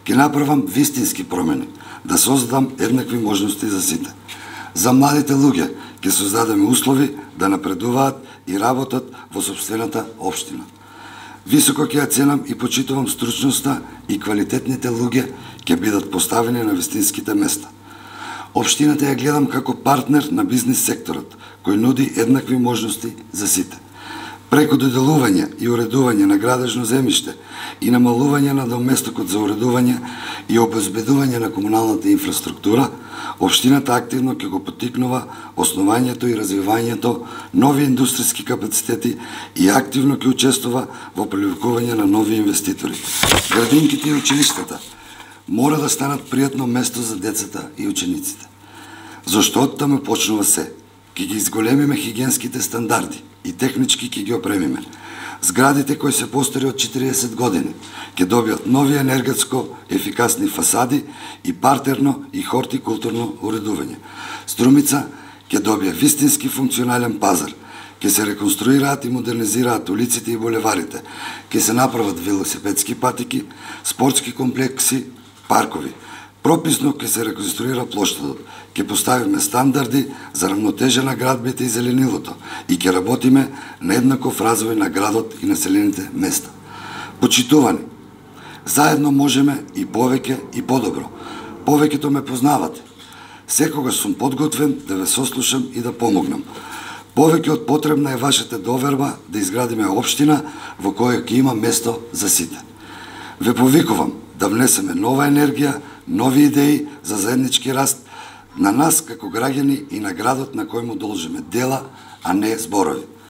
Ќе направам вистински промени, да создадам еднакви можности за сите. За младите луѓе ќе создадеме услови да напредуваат и работат во сопствената општина. Високо ќе ја ценам и почитувам стручноста и квалитетните луѓе ќе бидат поставени на вистинските места. Општината ја гледам како партнер на бизнис секторот, кој нуди еднакви можности за сите. Преку доделување и уредување на градежно земјиште и намалување на доместокот за уредување и обезбедување на комуналната инфраструктура, општината активно ќе го поттикнува основањето и развивањето нови индустријски капацитети и активно ќе учествува во привлекување на нови инвеститори. Градинките и училиштата мора да станат пријатно место за децата и учениците. Зашто оттаму почнува се. Ќе ги изголемиме хигиенските стандарди и технички ќе ги опремиме. Зградите кои се постари од 40 години ќе добијат нови енергетско ефикасни фасади и партерно и хортикултурно уредување. Струмица ќе добие вистински функционален пазар, ќе се реконструираат и модернизираат улиците и булеварите, ќе се направат велосипедски патики, спортски комплекси, паркови. Прописно ќе се реконструира плоштадот, ќе поставиме стандарди за рамнотежа на градбите и зеленилото и ќе работиме на еднаков развој на градот и населените места. Почитувани, заедно можеме и повеќе и подобро. Повеќето ме познавате. Секогаш сум подготвен да ве сослушам и да помогнам. Повеќе од потребна е вашата доверба да изградиме општина во која ќе има место за сите. Ве повикувам да внесеме нова енергија, нови идеи за заеднички раст на нас како граѓани и на градот на кој му должиме дела, а не зборови.